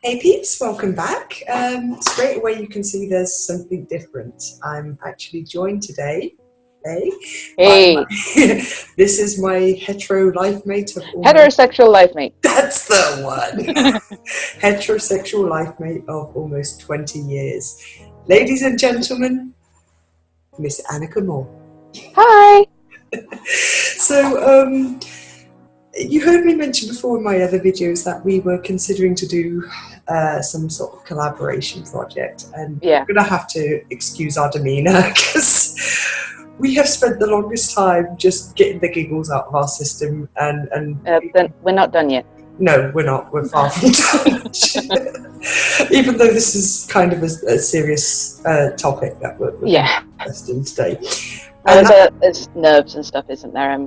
Hey peeps, welcome back. Straight away you can see there's something different. I'm actually joined today, by Hey, this is my hetero life mate of almost, heterosexual life mate. that's the one, heterosexual life mate of almost 20 years. Ladies and gentlemen, Miss Annika Moore. Hi. So, you heard me mention before in my other videos that we were considering to do some sort of collaboration project, and Yeah. we're going to have to excuse our demeanour because we have spent the longest time just getting the giggles out of our system, and Then we're not done yet. no, we're not. We're far from done. Even though this is kind of a serious topic that we're going to invest in today. And There's nerves and stuff, isn't there?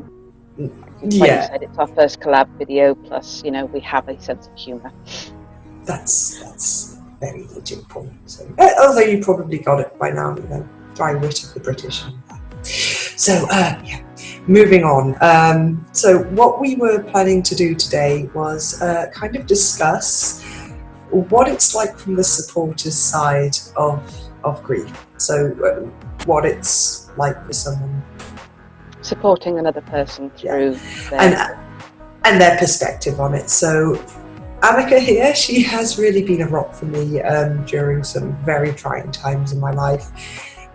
Like you said, it's our first collab video. Plus, we have a sense of humour. That's very legit point. So, although you probably got it by now, dry wit of the British. So, moving on. So, what we were planning to do today was kind of discuss what it's like from the supporters' side of grief. So, what it's like for someone Supporting another person through their... and their perspective on it. So Annika here, she has really been a rock for me during some very trying times in my life,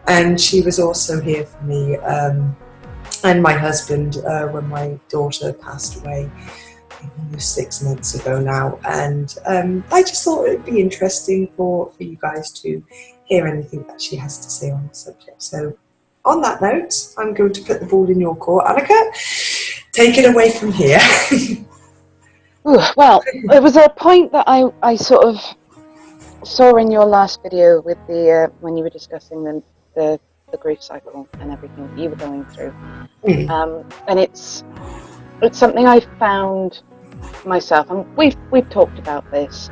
and she was also here for me and my husband when my daughter passed away almost 6 months ago now. And I just thought it'd be interesting for you guys to hear anything that she has to say on the subject. So on that note, I'm going to put the ball in your court. Annika, take it away from here. Well, it was a point that I sort of saw in your last video with the when you were discussing the grief cycle and everything that you were going through, and it's something I found myself, and we've talked about this,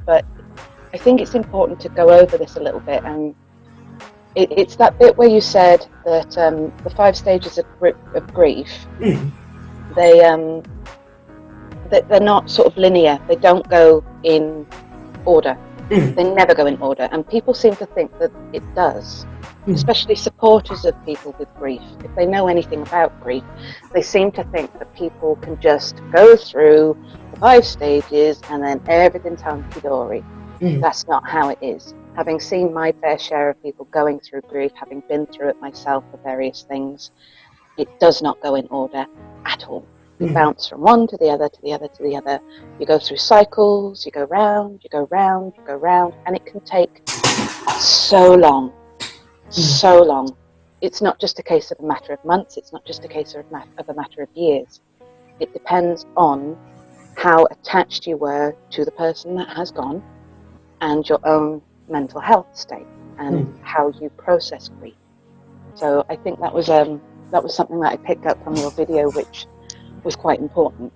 but I think it's important to go over this a little bit. And it's that bit where you said that the 5 stages of grief, they're not sort of linear. They don't go in order. They never go in order. And people seem to think that it does, especially supporters of people with grief. If they know anything about grief, they seem to think that people can just go through the 5 stages and then everything's hunky-dory. That's not how it is. Having seen my fair share of people going through grief, having been through it myself for various things, it does not go in order at all. You bounce from one to the other, to the other, to the other. You go through cycles, you go round, you go round, you go round, and it can take so long, so long. It's not just a case of a matter of months, it's not just a case of a matter of years. It depends on how attached you were to the person that has gone and your own mental health state and how you process grief. So I think that was something that I picked up from your video, which was quite important,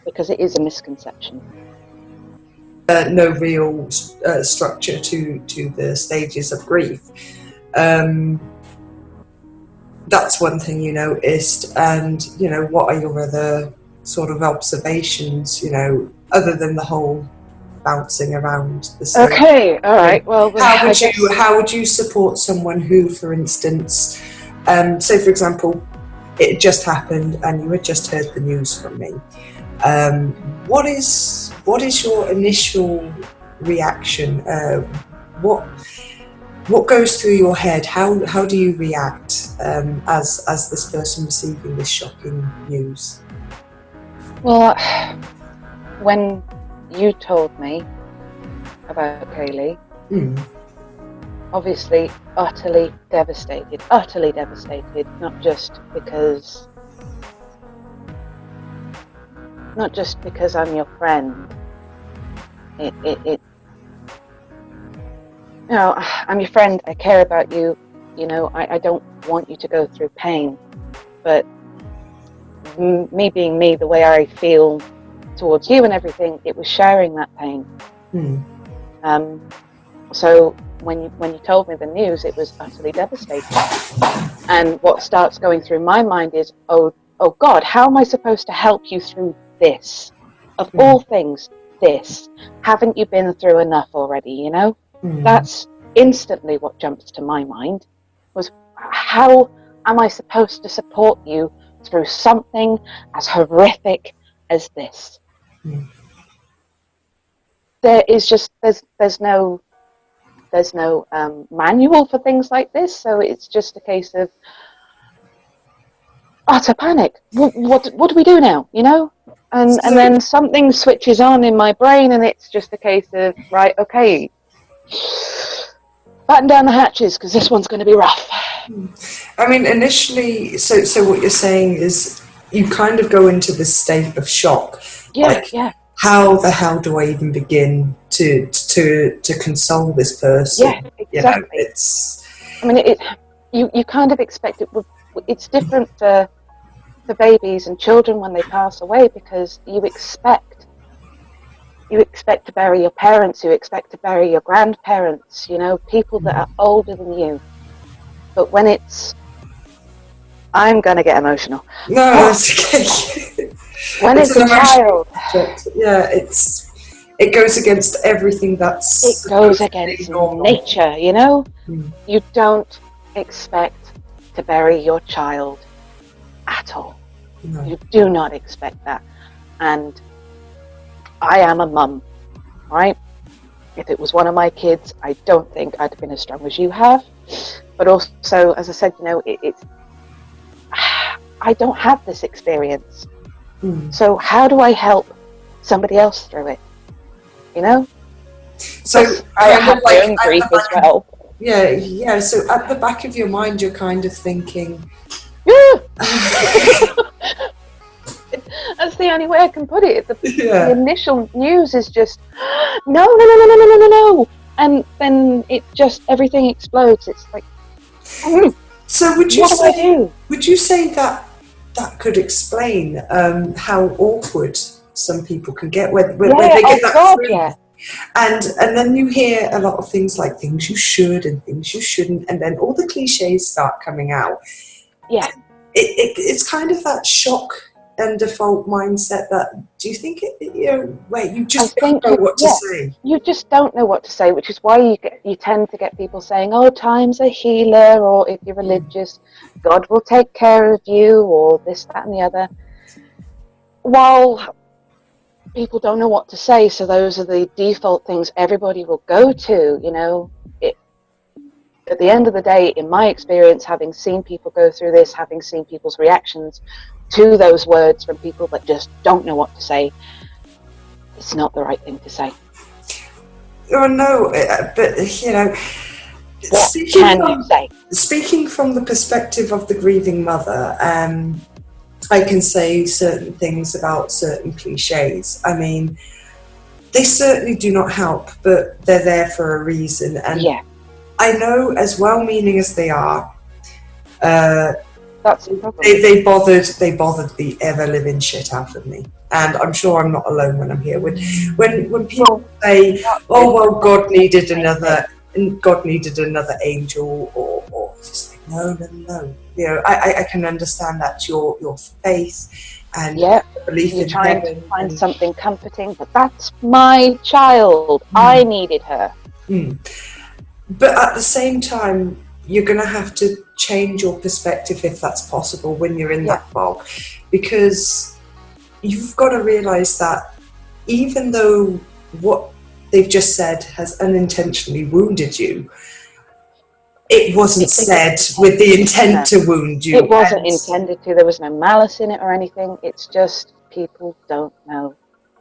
because it is a misconception. No real structure to the stages of grief. That's one thing you noticed, and what are your other sort of observations, other than the whole bouncing around the stage? Okay, all right. Well, how would you support someone who, for instance, say for example, it just happened and you had just heard the news from me? What is your initial reaction? What goes through your head? How do you react as this person receiving this shocking news? Well, when you told me about Kaylee, obviously utterly devastated, not just because I'm your friend. I'm your friend, I care about you, I don't want you to go through pain, but me being me, the way I feel towards you and everything, it was sharing that pain. So when you told me the news, it was utterly devastating. And what starts going through my mind is, oh God, how am I supposed to help you through this? Of all things, this? Haven't you been through enough already, you know? That's instantly what jumps to my mind, was how am I supposed to support you through something as horrific as this? There is just, there's no manual for things like this, so it's just a case of utter panic. What do we do now, you know? And then something switches on in my brain, and it's just a case of, right, okay, batten down the hatches, because this one's going to be rough. I mean, initially, so what you're saying is you kind of go into this state of shock. How the hell do I even begin to console this person? Yeah, exactly. You know, it's. I mean, you kind of expect it. It's different for babies and children when they pass away, because you expect to bury your parents, you expect to bury your grandparents, you know, people that are older than you. But when it's, I'm going to get emotional. No, that's okay. When it's a child. Yeah, it goes against everything that's... It goes against nature, you know? You don't expect to bury your child at all. No. You do not expect that. And I am a mum, right? If it was one of my kids, I don't think I'd have been as strong as you have. But also, as I said, you know, it's I don't have this experience. So how do I help somebody else through it? You know? So I have my own grief as well. Yeah. So at the back of your mind, you're kind of thinking... That's the only way I can put it. The initial news is just, no. And then it just, everything explodes. It's like, so would you say that could explain how awkward some people can get when they get that grief? And then you hear a lot of things like things you should and things you shouldn't, and then all the cliches start coming out. Yeah. It's kind of that shock and default mindset that, do you think you just don't know what to say? You just don't know what to say, which is why you tend to get people saying, oh, time's a healer, or if you're religious, God will take care of you, or this, that, and the other. While people don't know what to say, so those are the default things everybody will go to, you know. At the end of the day, in my experience, having seen people go through this, having seen people's reactions to those words from people that just don't know what to say, it's not the right thing to say. Oh no, but you know, what can you say? Speaking from the perspective of the grieving mother, I can say certain things about certain cliches. I mean, they certainly do not help, but they're there for a reason. And I know, as well-meaning as they are, that's the problem. They bothered the ever-living shit out of me, and I'm sure I'm not alone when I'm here. When people say, "Oh well, God needed another angel," or just like, no. You know, I can understand that your faith and belief you're in trying heaven to find something comforting, but that's my child. I needed her. But at the same time, you're going to have to change your perspective, if that's possible, when you're in that fog, because you've got to realize that even though what they've just said has unintentionally wounded you, it wasn't said with the intent to wound you. It wasn't intended to. There was no malice in it or anything. It's just people don't know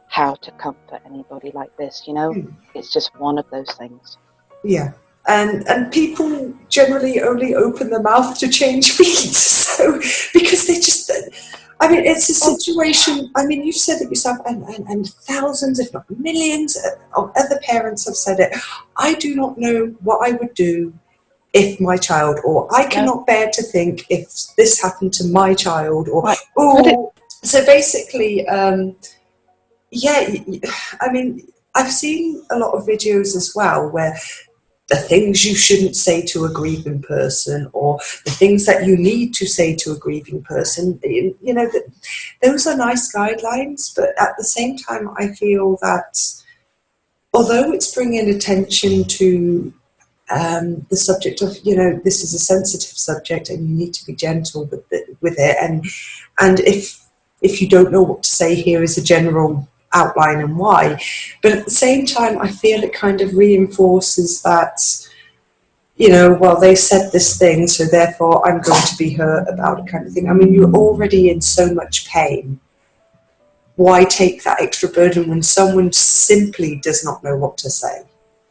how to comfort anybody like this, you know? It's just one of those things. Yeah. And people generally only open their mouth to change beats. So, because they just, I mean, it's a situation, I mean, you've said it yourself, and thousands, if not millions of other parents have said it. I do not know what I would do if my child, or I cannot bear to think if this happened to my child, or so basically, I mean, I've seen a lot of videos as well where the things you shouldn't say to a grieving person, or the things that you need to say to a grieving person. You know, those are nice guidelines, but at the same time, I feel that although it's bringing attention to the subject of, you know, this is a sensitive subject and you need to be gentle with it, and if you don't know what to say, here is a general outline and why. But at the same time, I feel it kind of reinforces that, you know, well, they said this thing, so therefore I'm going to be hurt about it, kind of thing. I mean, you're already in so much pain. Why take that extra burden when someone simply does not know what to say?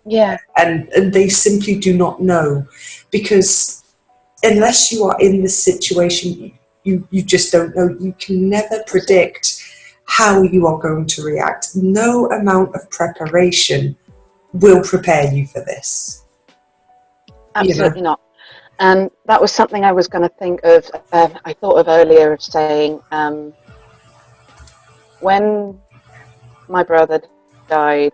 Yeah. And they simply do not know, because unless you are in this situation, you just don't know. You can never predict how you are going to react. No amount of preparation will prepare you for this. Absolutely not. And that was something I was going to think of. I thought of earlier of saying, when my brother died,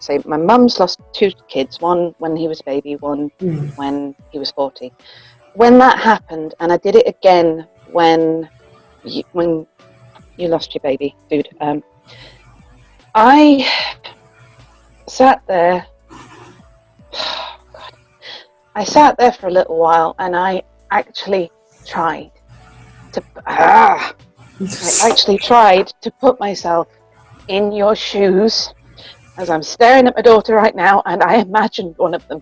say my mum's lost 2 kids, one when he was a baby, one when he was 40. When that happened, and I did it again when you lost your baby, dude. I sat there. Oh God. I sat there for a little while, and I actually tried to. I actually tried to put myself in your shoes, as I'm staring at my daughter right now, and I imagined one of them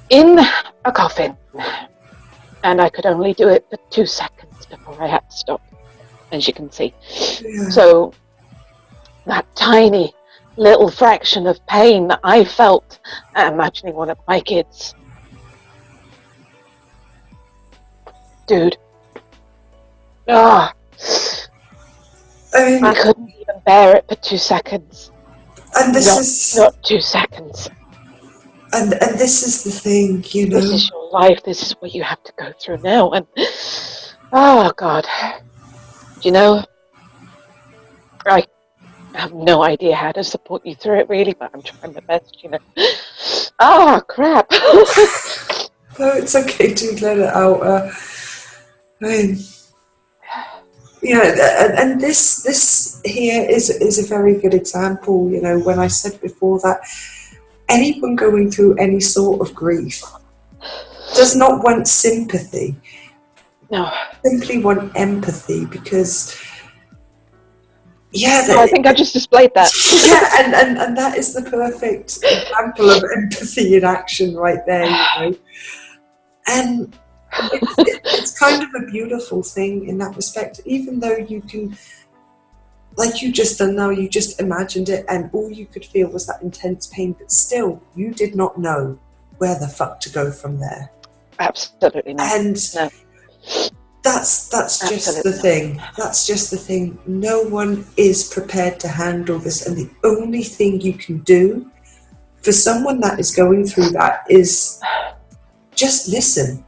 in a coffin, and I could only do it for 2 seconds before I had to stop. As you can see. Yeah. So that tiny little fraction of pain that I felt imagining one of my kids. Dude. I couldn't even bear it for 2 seconds. And this not 2 seconds. And this is the thing, you know. This is your life. This is what you have to go through now. And oh God. You know, I have no idea how to support you through it, really, but I'm trying my best, you know. Oh, crap. No, it's okay to let it out. I mean, yeah, and this here is a very good example, you know, when I said before that anyone going through any sort of grief does not want sympathy. No. Simply want empathy, because I think I just displayed that. Yeah, and that is the perfect example of empathy in action right there, you know. And it's kind of a beautiful thing in that respect, even though you can, like you just done now, you just imagined it and all you could feel was that intense pain, but still you did not know where the fuck to go from there. Absolutely not. And no. That's just the thing. That's just the thing. No one is prepared to handle this, and the only thing you can do for someone that is going through that is just listen.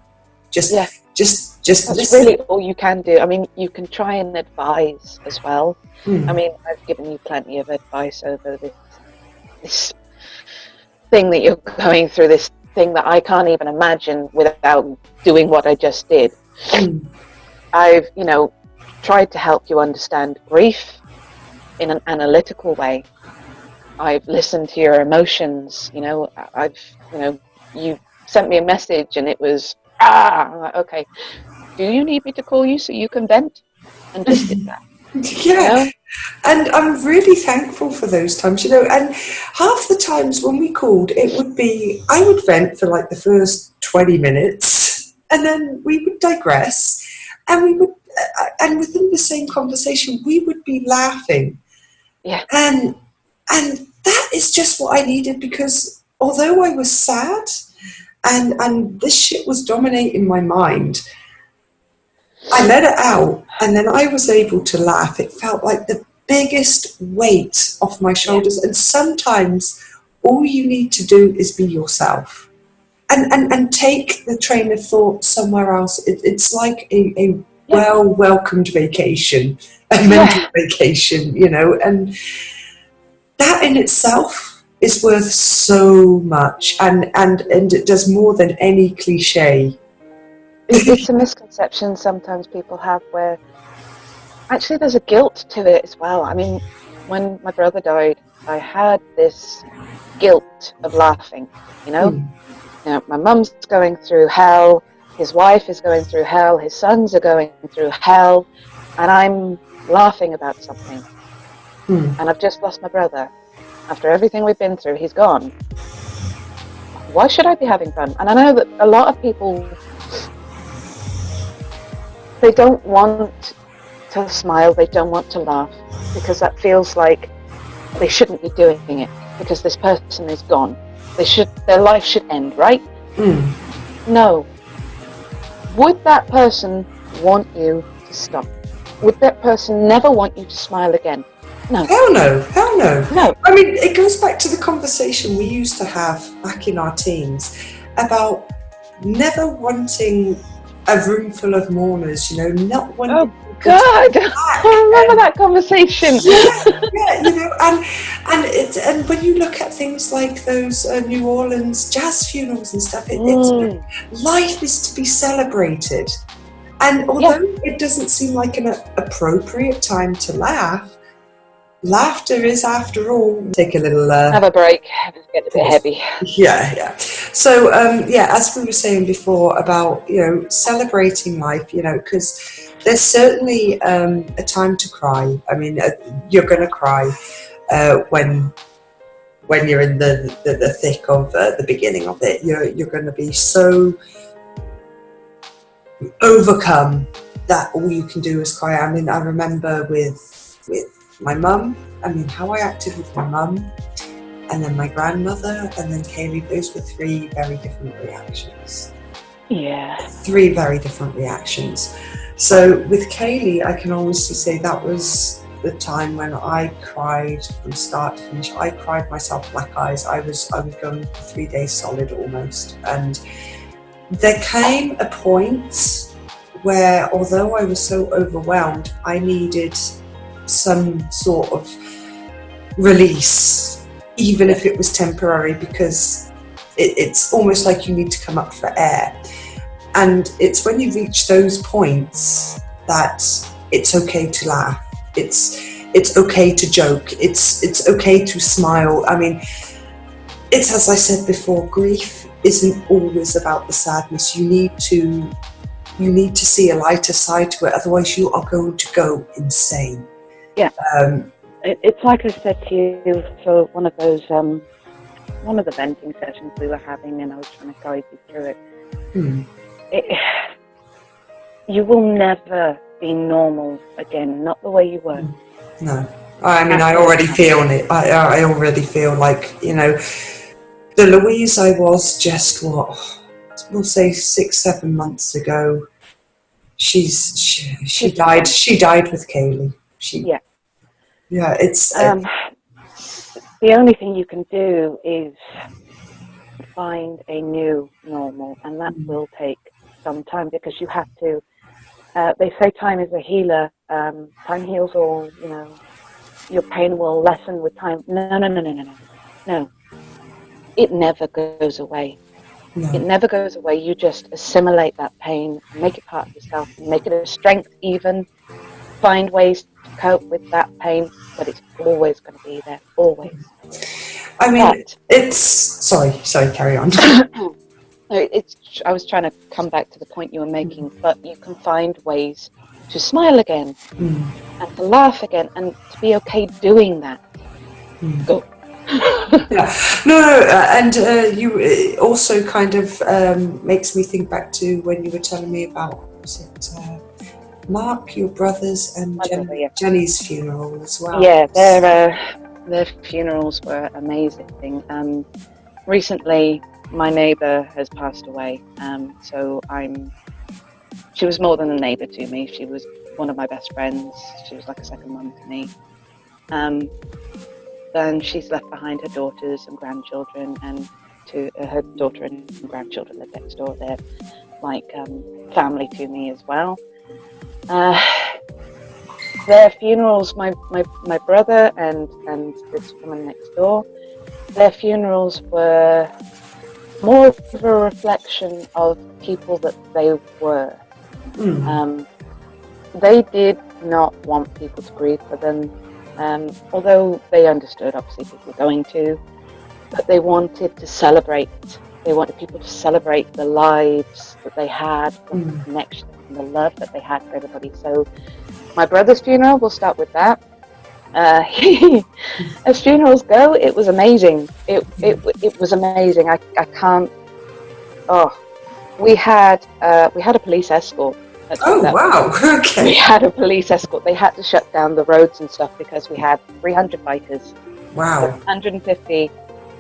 Just That's listen. really all you can do. I mean, you can try and advise as well. I mean, I've given you plenty of advice over this thing that you're going through, this thing that I can't even imagine without doing what I just did. I've, you know, tried to help you understand grief in an analytical way. I've listened to your emotions, you know, you sent me a message and it was, I'm like, okay, do you need me to call you so you can vent? And just did that. Yeah, you know? And I'm really thankful for those times, you know, and half the times when we called, it would be, I would vent for like the first 20 minutes and then we would digress. And we would, and within the same conversation, we would be laughing. Yeah. And that is just what I needed, because although I was sad and this shit was dominating my mind, I let it out and then I was able to laugh. It felt like the biggest weight off my shoulders. And sometimes all you need to do is be yourself. And take the train of thought somewhere else. It's like a welcomed vacation, a mental vacation, you know, and that in itself is worth so much, and it does more than any cliche. It's a misconception sometimes people have where actually there's a guilt to it as well. I mean, when my brother died, I had this guilt of laughing, you know? You know, my mum's going through hell, his wife is going through hell, his sons are going through hell, and I'm laughing about something. And I've just lost my brother. After everything we've been through, he's gone. Why should I be having fun? And I know that a lot of people, they don't want to smile, they don't want to laugh, because that feels like they shouldn't be doing it, because this person is gone. Their life should end, right? No. Would that person want you to stop? Would that person never want you to smile again? No. Hell no, hell no. No. I mean, it goes back to the conversation we used to have back in our teens about never wanting a room full of mourners, you know, not wanting. Oh God, I remember that conversation. Yeah, you know, and when you look at things like those New Orleans jazz funerals and stuff, life is to be celebrated. And although it doesn't seem like an appropriate time to laugh, laughter is, after all, take a little have a break, get a bit heavy. Yeah. So as we were saying before about, you know, celebrating life, you know, because there's certainly a time to cry. I mean, you're going to cry when you're in the thick of the beginning of it. You're going to be so overcome that all you can do is cry. I mean, I remember with my mum, I mean, how I acted with my mum, and then my grandmother, and then Kaylee, those were three very different reactions. Yeah. 3 very different reactions. So with Kaylee, I can honestly say that was the time when I cried from start to finish. I cried myself black eyes. I was going for 3 days solid almost. And there came a point where, although I was so overwhelmed, I needed some sort of release, even if it was temporary, because it's almost like you need to come up for air. And it's when you reach those points that it's okay to laugh. It's okay to joke. It's okay to smile. I mean, it's, as I said before, grief isn't always about the sadness. You need to see a lighter side to it, otherwise you are going to go insane. Yeah. It's like I said to you for one of the venting sessions we were having, and I was trying to guide you through it. You will never be normal again, not the way you were. No. I mean, I already feel it. I already feel like, you know, the Louise I was just, we'll say 6-7 months ago, she died. She died with Kaylee. Yeah, it's... the only thing you can do is find a new normal, and that will take some time, because you have to, they say time is a healer, time heals all, you know, your pain will lessen with time. No. It never goes away. No. It never goes away. You just assimilate that pain, make it part of yourself, make it a strength even, find ways to cope with that pain, but it's always going to be there, always. I mean, it's... Sorry, carry on. I was trying to come back to the point you were making, but you can find ways to smile again and to laugh again and to be okay doing that. Go. And you also kind of makes me think back to when you were telling me about, was it Mark, your brothers, and Jenny's funeral as well? Yeah, their funerals were amazing. Recently, my neighbour has passed away, so she was more than a neighbour to me. She was one of my best friends. She was like a second mum to me. Then she's left behind her daughters and grandchildren, and her daughter and grandchildren live next door. They're like family to me as well. their funerals, my brother and this woman next door, their funerals were more of a reflection of people that they were. They did not want people to grieve for them, although they understood obviously people were going to, but they wanted to celebrate. They wanted people to celebrate the lives that they had, the connection and the love that they had for everybody. So my brother's funeral, we'll start with that. As funerals go, it was amazing. It was amazing. I can't. Oh, we had a police escort. Oh wow! Okay. We had a police escort. They had to shut down the roads and stuff because we had 300 bikers. Wow. 150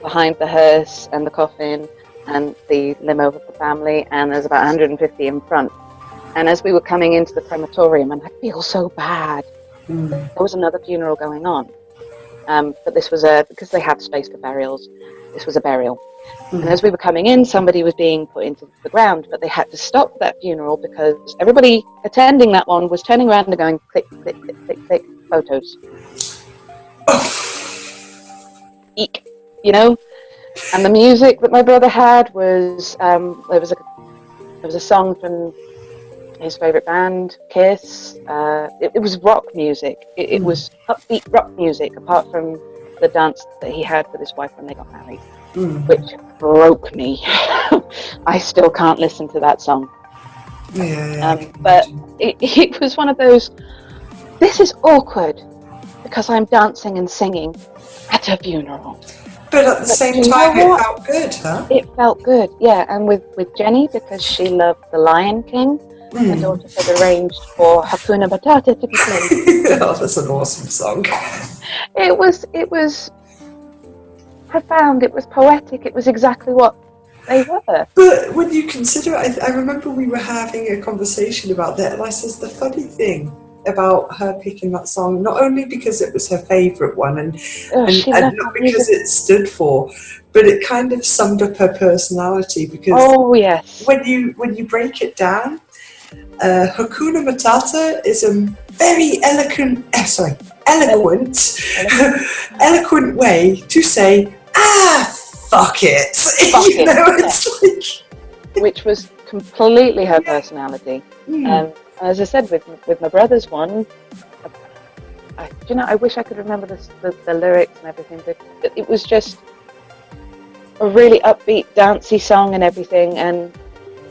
behind the hearse and the coffin and the limo with the family, and there's about 150 in front. And as we were coming into the crematorium, and I feel so bad. There was another funeral going on, but this was because they have space for burials. This was a burial. And as we were coming in, somebody was being put into the ground, but they had to stop that funeral because everybody attending that one was turning around and going click, click, click, click, click, photos. Eek, you know. And the music that my brother had was there was a song from his favourite band, Kiss. It was rock music. It was upbeat rock music, apart from the dance that he had with his wife when they got married, which broke me. I still can't listen to that song. But it was one of those, this is awkward because I'm dancing and singing at a funeral. But at the same time, it felt good, huh? It felt good, yeah. And with Jenny, because she loved The Lion King, my daughter had arranged for Hakuna Matata to be played. Oh, that's an awesome song. It was profound, it was poetic, it was exactly what they were. But when you consider it, I remember we were having a conversation about that, and I says the funny thing about her picking that song, not only because it was her favourite one and not because it stood for, but it kind of summed up her personality, because when you break it down, Hakuna Matata is a very eloquent way to say, fuck it. Fuck it. It's like... Which was completely her personality. As I said, with my brother's one, I wish I could remember the lyrics and everything, but it was just a really upbeat, dancey song and everything, and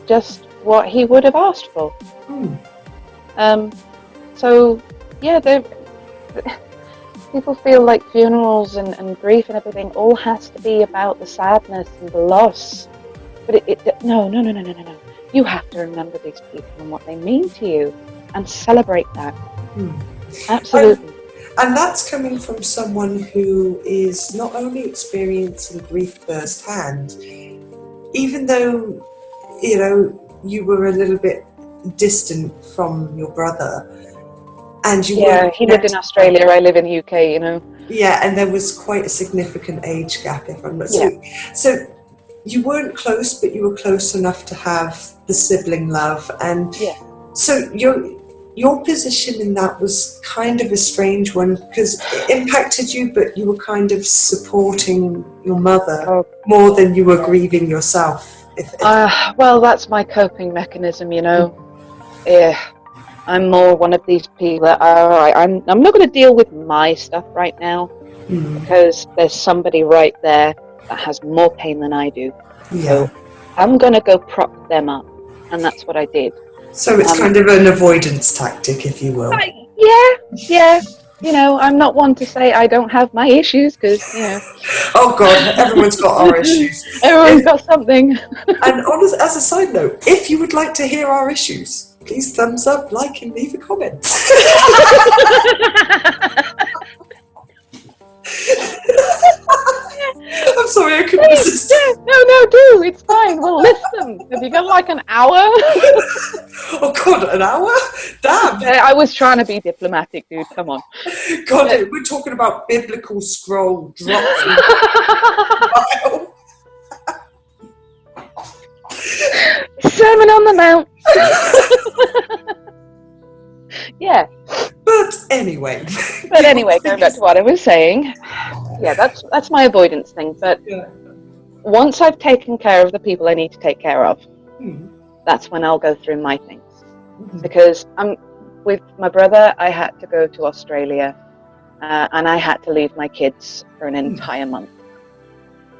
just what he would have asked for. So, yeah, people feel like funerals and grief and everything all has to be about the sadness and the loss. But no. You have to remember these people and what they mean to you and celebrate that. Absolutely. And that's coming from someone who is not only experiencing grief firsthand, even though, you were a little bit distant from your brother. And you he lived in Australia, I live in the UK, Yeah, and there was quite a significant age gap, if I'm not So you weren't close, but you were close enough to have the sibling love. And so your position in that was kind of a strange one, because it impacted you, but you were kind of supporting your mother more than you were grieving yourself. Well, that's my coping mechanism, Yeah, I'm more one of these people that are, all right, I'm not going to deal with my stuff right now, because there's somebody right there that has more pain than I do. So I'm going to go prop them up, and that's what I did. So it's kind of an avoidance tactic, if you will. Yeah. I'm not one to say I don't have my issues, because, Oh God, everyone's got our issues. Everyone's got something. And as a side note, if you would like to hear our issues, please thumbs up, like, and leave a comment. I'm sorry, I couldn't resist. No, do. It's fine. We'll listen. Have you got like an hour? Oh God, an hour? Damn. I was trying to be diplomatic, dude. Come on. God, we're talking about biblical scroll drops. Sermon on the Mount. Yeah. But anyway. But anyway, going back to what I was saying, yeah, that's my avoidance thing. But once I've taken care of the people I need to take care of, that's when I'll go through my things. Because with my brother, I had to go to Australia, and I had to leave my kids for an entire month.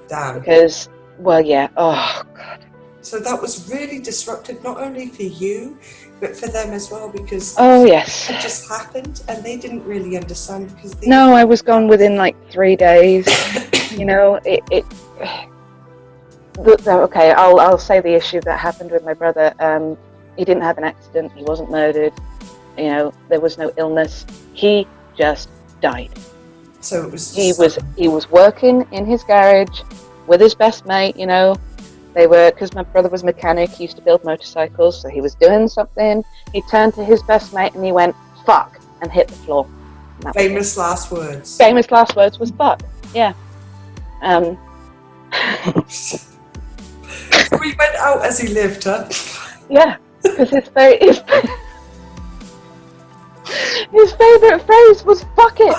Damn. Because, well, yeah, oh God. So that was really disruptive, not only for you, but for them as well, because yes, it just happened and they didn't really understand. Because no, I was gone within like 3 days. You know, okay, I'll say the issue that happened with my brother. He didn't have an accident. He wasn't murdered. You know, there was no illness. He just died. So it was. He was working in his garage with his best mate. You know, they were, because my brother was a mechanic. He used to build motorcycles. So he was doing something. He turned to his best mate and he went "fuck" and hit the floor. Famous last words. Famous last words was "fuck." Yeah. So he went out as he lived, huh? Yeah, because his favourite phrase was "fuck it."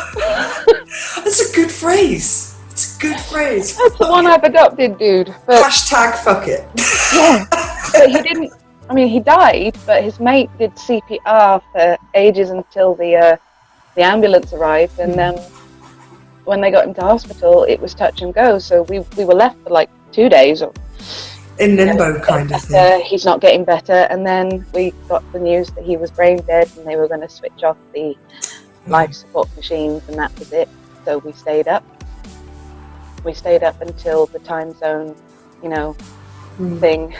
That's a good phrase. It's a good phrase. That's the one I've adopted, dude. But, Hashtag fuck it. yeah, but he didn't. I mean, he died, but his mate did CPR for ages until the ambulance arrived, and then when they got into hospital, it was touch and go. So we were left for like 2 days. In limbo kind of thing. He's not getting better, and then we got the news that he was brain dead, and they were going to switch off the life support machines, and that was it. So we stayed up. We stayed up until the time zone, thing,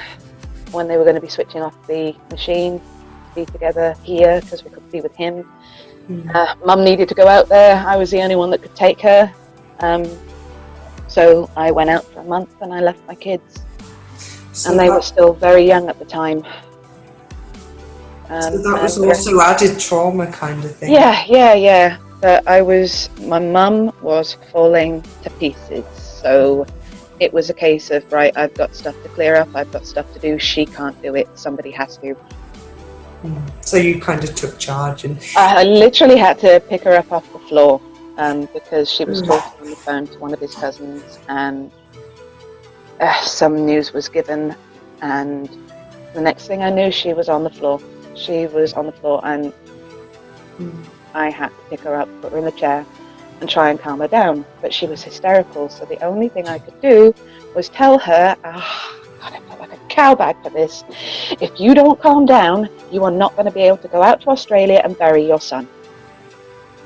when they were going to be switching off the machine to be together here, because we could be with him. Mum needed to go out there. I was the only one that could take her. So I went out for a month, and I left my kids. So and they were still very young at the time. So that was also added trauma kind of thing. Yeah. But my mum was falling to pieces. So it was a case of, right, I've got stuff to clear up, I've got stuff to do, she can't do it, somebody has to. So you kind of took charge. And I literally had to pick her up off the floor because she was talking on the phone to one of his cousins, and some news was given, and the next thing I knew, she was on the floor. She was on the floor, and I had to pick her up, put her in the chair, and try and calm her down. But she was hysterical, so the only thing I could do was tell her, God, I felt like a cowbag for this. If you don't calm down, you are not going to be able to go out to Australia and bury your son,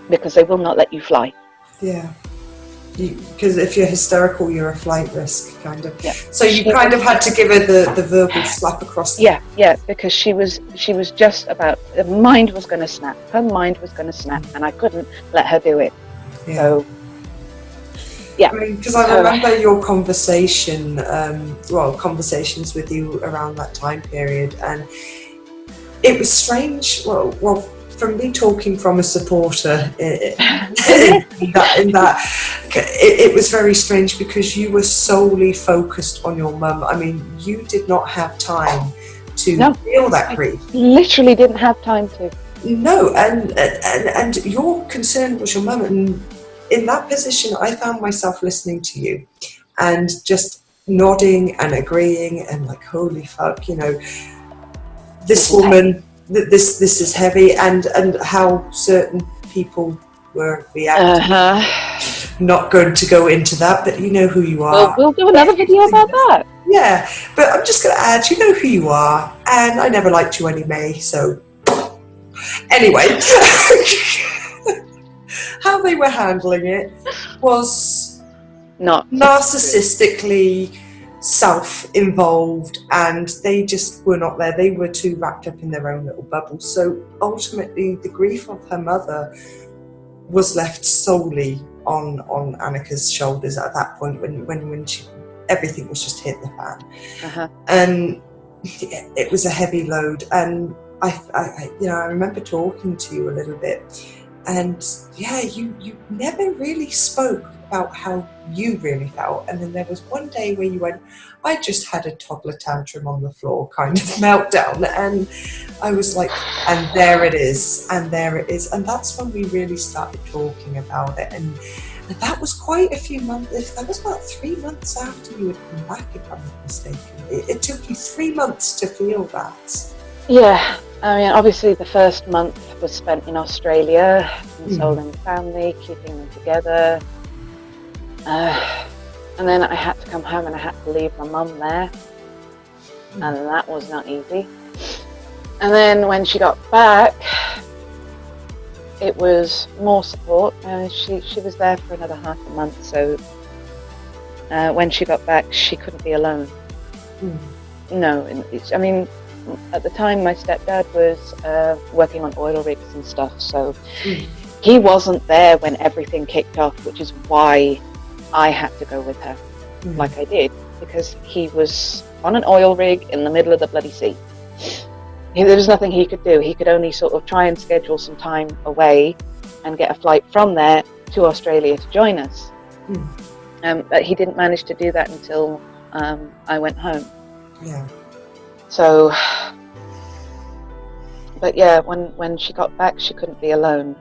because they will not let you fly. Yeah. Because if you're hysterical, you're a flight risk, kind of. Yeah. So you kind of had to give her the verbal slap across the... Yeah, because she was just about, her mind was going to snap, and I couldn't let her do it. Yeah. So, yeah. Because I remember your conversations with you around that time period, and it was strange. Well, from me talking from a supporter in that, it was very strange because you were solely focused on your mum. I mean, you did not have time to feel that grief. I literally didn't have time to. No, and your concern was your mum, and in that position, I found myself listening to you and just nodding and agreeing and like, holy fuck, this woman. This is heavy, and how certain people were reacting. Not going to go into that, but you know who you are. We'll do another video about that. Yeah, but I'm just going to add, you know who you are, and I never liked you anyway, so... Anyway, how they were handling it was not narcissistically self-involved, and they just were not there. They were too wrapped up in their own little bubble. So ultimately the grief of her mother was left solely on Annika's shoulders at that point, when everything was just hitting the fan. And it was a heavy load, and I remember talking to you a little bit, and you never really spoke about how you really felt, and then there was one day where you went, I just had a toddler tantrum on the floor kind of meltdown, and I was like, and there it is, and there it is. And that's when we really started talking about it. And that was quite a few months, that was about 3 months after you had come back, if I'm not mistaken. It took you 3 months to feel that. Yeah, I mean, obviously the first month was spent in Australia, consoling the family, keeping them together. And then I had to come home and I had to leave my mum there. And that was not easy. And then when she got back, it was more support. She was there for another half a month, so when she got back, she couldn't be alone. No, I mean, at the time my stepdad was working on oil rigs and stuff, so he wasn't there when everything kicked off, which is why I had to go with her like I did, because he was on an oil rig in the middle of the bloody sea. There was nothing he could do. He could only sort of try and schedule some time away and get a flight from there to Australia to join us. But he didn't manage to do that until I went home. Yeah. So, but yeah, when she got back, she couldn't be alone.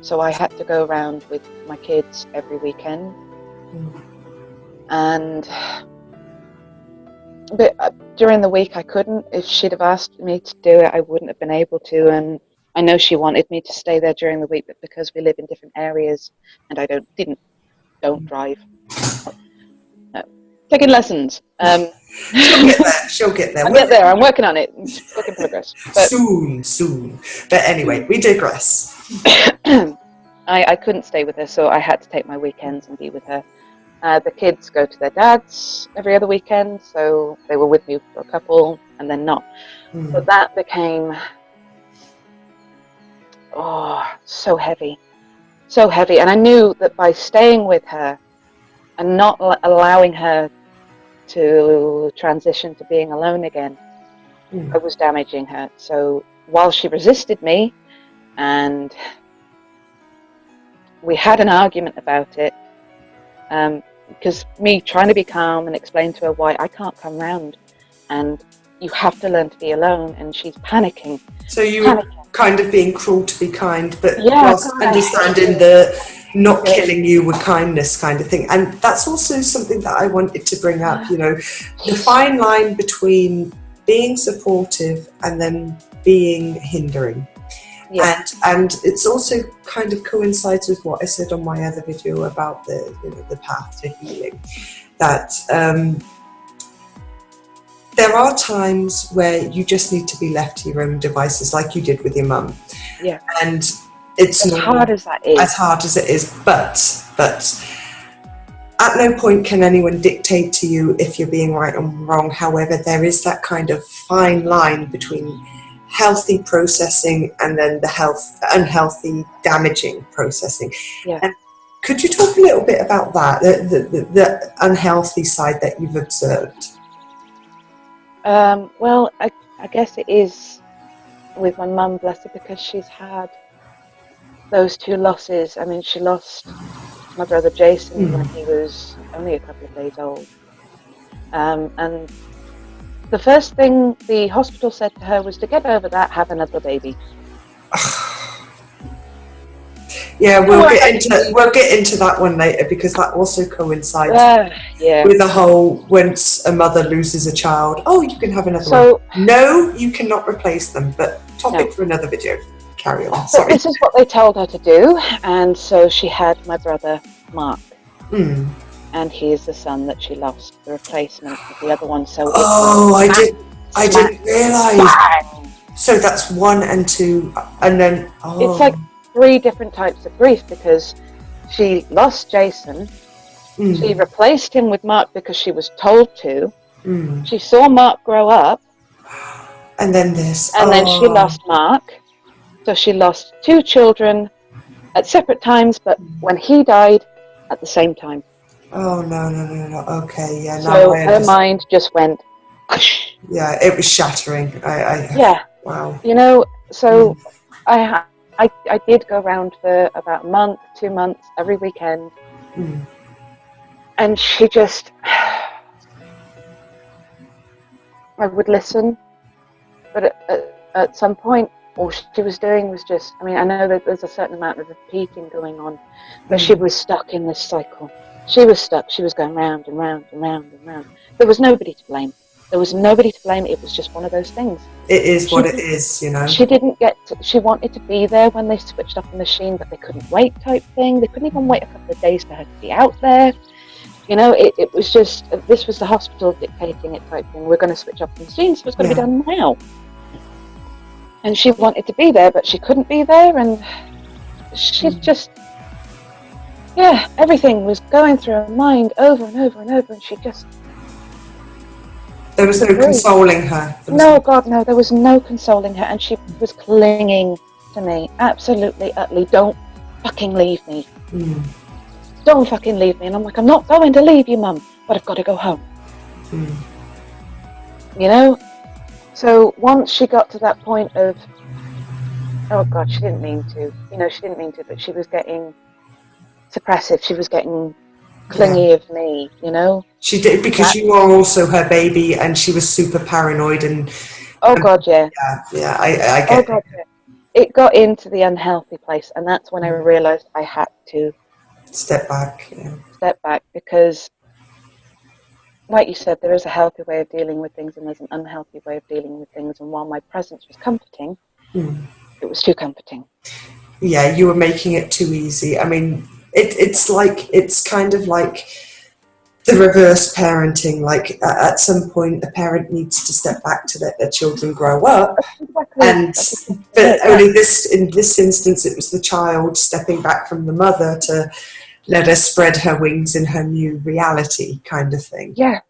So I had to go around with my kids every weekend. And but during the week I couldn't. If she'd have asked me to do it, I wouldn't have been able to. And I know she wanted me to stay there during the week, but because we live in different areas and I don't drive. No. Taking lessons. She'll get there. I'll get there. I'm working on it. It's work in progress. But Soon. But anyway, we digress. I couldn't stay with her, so I had to take my weekends and be with her. The kids go to their dads every other weekend, so they were with me for a couple and then not. But that became so heavy. And I knew that by staying with her and not allowing her to transition to being alone again, I was damaging her. So while she resisted me, and we had an argument about it, because me trying to be calm and explain to her why I can't come round and you have to learn to be alone, and she's panicking. So you were kind of being cruel to be kind, but yeah, whilst understanding the not killing you with kindness kind of thing. And that's also something that I wanted to bring up, you know, the fine line between being supportive and then being hindering. Yeah. And it's also kind of coincides with what I said on my other video about the path to healing, that there are times where you just need to be left to your own devices, like you did with your mum. Yeah. And it's as hard as that is. As hard as it is, but at no point can anyone dictate to you if you're being right or wrong. However, there is that kind of fine line between healthy processing and then the unhealthy, damaging processing. Yeah. And could you talk a little bit about that, the unhealthy side that you've observed? Well, I guess it is with my mum, bless her, because she's had those two losses. I mean, she lost my brother Jason when he was only a couple of days old. And the first thing the hospital said to her was to get over that, have another baby. Yeah, we'll get into that one later, because that also coincides with the whole, once a mother loses a child, you can have another one. No, you cannot replace them, but topic for another video. Carry on. So this is what they told her to do, and so she had my brother Mark. And he is the son that she lost, the replacement of the other one. So I didn't realise. So that's 1 and 2, and then it's like 3 different types of grief, because she lost Jason, she replaced him with Mark because she was told to. She saw Mark grow up, and then this, and then she lost Mark. So she lost 2 children at separate times, but when he died, at the same time. Oh, no. Okay, yeah. So her mind just went... Yeah, it was shattering. Yeah. Wow. You know, so I did go around for about a month, 2 months, every weekend, And she just, I would listen, but at some point, all she was doing was just, I mean, I know that there's a certain amount of repeating going on, but she was stuck in this cycle. She was stuck. She was going round and round and round and round. There was nobody to blame. There was nobody to blame. It was just one of those things. It is what it is, you know. She didn't get to, she wanted to be there when they switched off the machine, but they couldn't wait type thing. They couldn't even wait a couple of days for her to be out there. You know, it was just, this was the hospital dictating it type thing. We're going to switch off the machine, so it's going to be done now. And she wanted to be there, but she couldn't be there, and she just, everything was going through her mind over and over and over, and she just... There was no consoling her. No, God, no, there was no consoling her, and she was clinging to me. Absolutely, utterly, don't fucking leave me. Don't fucking leave me. And I'm like, I'm not going to leave you, Mum, but I've got to go home. You know? So once she got to that point of, oh God, she didn't mean to. You know, she didn't mean to, but she was getting suppressive. She was getting clingy of me, you know? She did, because you are also her baby, and she was super paranoid and... Oh God, yeah. Yeah, I get God, yeah. It got into the unhealthy place, and that's when I realised I had to... Step back, Step back, because, like you said, there is a healthy way of dealing with things, and there's an unhealthy way of dealing with things, and while my presence was comforting, it was too comforting. Yeah, you were making it too easy. I mean, it's kind of like the reverse parenting. Like at some point, a parent needs to step back to let their children grow up, but only in this instance, it was the child stepping back from the mother to let her spread her wings in her new reality, kind of thing. Yeah,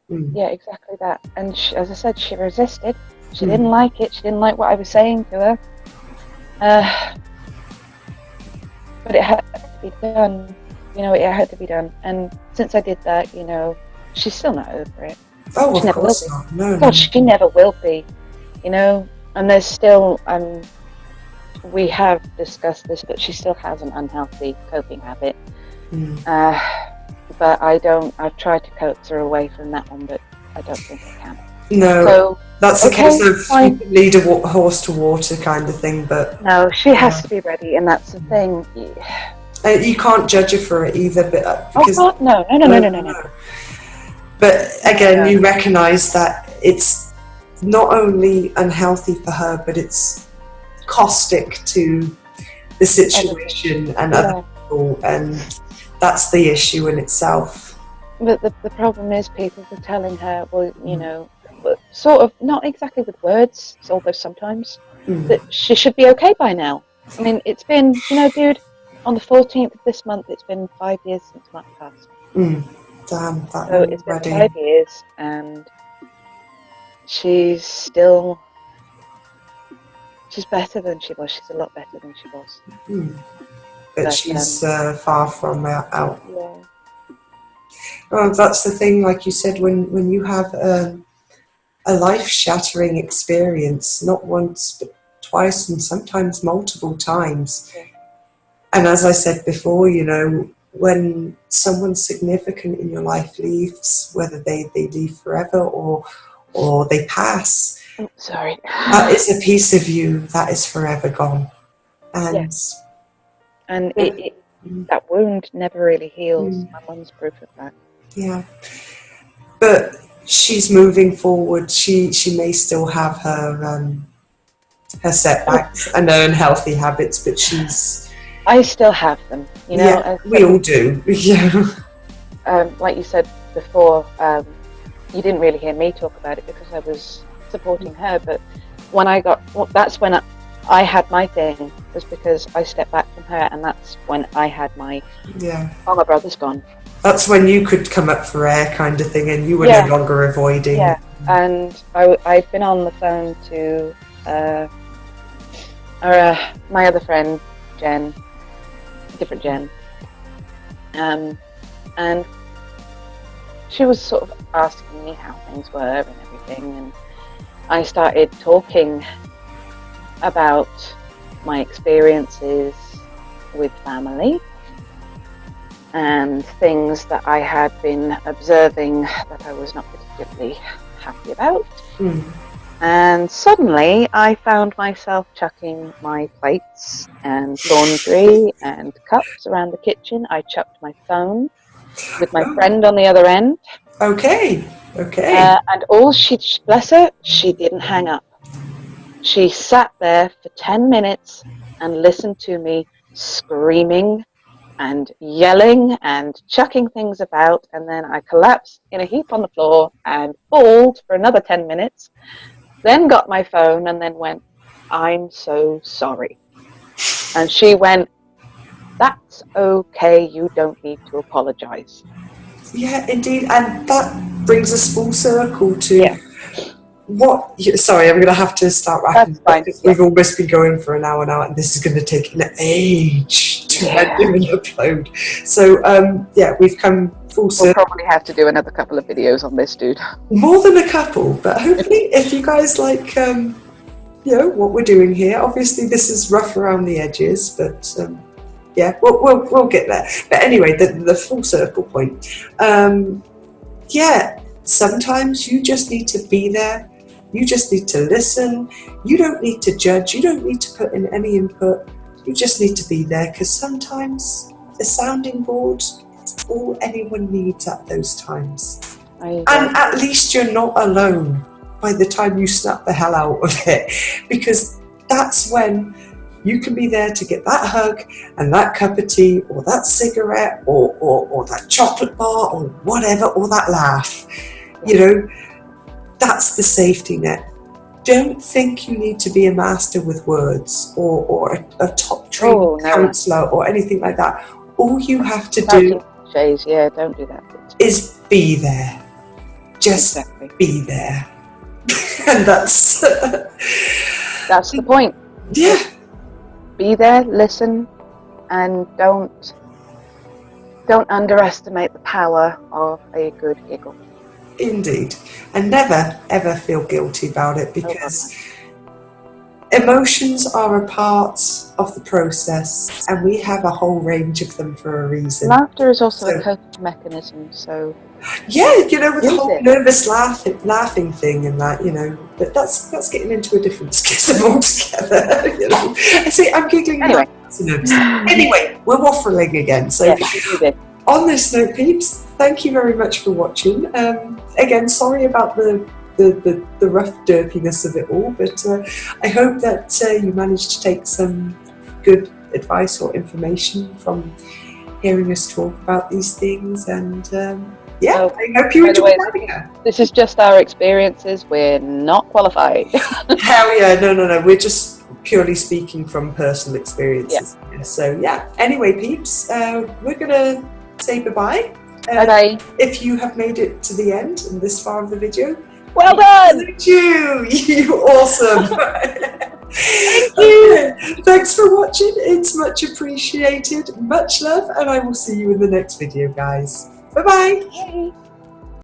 exactly that. And she, as I said, she resisted. She didn't like it. She didn't like what I was saying to her. But it had to be done. You know, it had to be done. And since I did that, you know, she's still not over it. Oh, of course not. No, God, she never will be. You know, and there's still, we have discussed this, but she still has an unhealthy coping habit. But I've tried to coax her away from that one, but I don't think I can. No, so, that's a case of you can lead a horse to water kind of thing, but... No, she has to be ready, and that's the thing. You can't judge her for it either, but... Because, oh God, no. But again, you recognise that it's not only unhealthy for her, but it's caustic to the situation and other people, and that's the issue in itself. But the problem is people were telling her, well, you know, sort of, not exactly with words, although sometimes, that she should be okay by now. I mean, it's been, you know, dude, on the 14th of this month, it's been 5 years since Mark passed. Damn, so it's been 5 years, and she's better than she was. She's a lot better than she was. But she's far from out. Yeah. Well, that's the thing, like you said, when you have a life-shattering experience, not once but twice and sometimes multiple times. And as I said before, you know, when someone significant in your life leaves, whether they leave forever or they pass, sorry, that is a piece of you that is forever gone. And that wound never really heals. My mum's proof of that. Yeah. But she's moving forward. She may still have her setbacks and her unhealthy habits, but I still have them, you know. Yeah, we all do. Yeah. Like you said before, you didn't really hear me talk about it because I was supporting her. But when that's when I had my thing, was because I stepped back from her, and that's when I had my my brother's gone. That's when you could come up for air, kind of thing, and you were no longer avoiding. Yeah, and I'd been on the phone to my other friend, Jen, different Jen, and she was sort of asking me how things were and everything, and I started talking about my experiences with family, and things that I had been observing that I was not particularly happy about. And suddenly I found myself chucking my plates and laundry and cups around the kitchen. I chucked my phone with my friend on the other end. Okay. And all bless her, she didn't hang up. She sat there for 10 minutes and listened to me screaming and yelling and chucking things about, and then I collapsed in a heap on the floor and bawled for another 10 minutes, then got my phone and then went, "I'm so sorry." And she went, "That's okay, you don't need to apologize." Yeah, indeed, and that brings us full circle to sorry, I'm going to have to start wrapping up because we've almost been going for an hour now, and this is going to take an age to render and upload. So, we've come full circle. We'll probably have to do another couple of videos on this, dude. More than a couple, but hopefully, if you guys like, what we're doing here. Obviously, this is rough around the edges, but we'll get there. But anyway, the full circle point. Sometimes you just need to be there. You just need to listen. You don't need to judge. You don't need to put in any input. You just need to be there, because sometimes a sounding board is all anyone needs at those times. And at least you're not alone by the time you snap the hell out of it, because that's when you can be there to get that hug and that cup of tea or that cigarette or that chocolate bar or whatever, or that laugh. That's the safety net. Don't think you need to be a master with words or a top trained counsellor or anything like that. All you have to do don't do that, is be there. Just be there. And that's the point. Yeah. Be there, listen, and don't underestimate the power of a good giggle. Indeed. And never, ever feel guilty about it, because emotions are a part of the process, and we have a whole range of them for a reason. Laughter is also a coping mechanism, so... Yeah, with the whole nervous laughing thing and that, but that's getting into a different schism altogether, I say I'm giggling anyway. Anyway, we're waffling again. So on this note, peeps, thank you very much for watching. Again, sorry about the rough derpiness of it all, but I hope that you managed to take some good advice or information from hearing us talk about these things, and I hope you enjoyed having her. This is just our experiences. We're not qualified. Hell yeah, no. We're just purely speaking from personal experiences. Yeah. So anyway, peeps, we're going to say bye-bye. Bye-bye. If you have made it to the end and this far of the video, well done! You awesome! Thank you! Thanks for watching. It's much appreciated. Much love, and I will see you in the next video, guys. Bye-bye. Bye.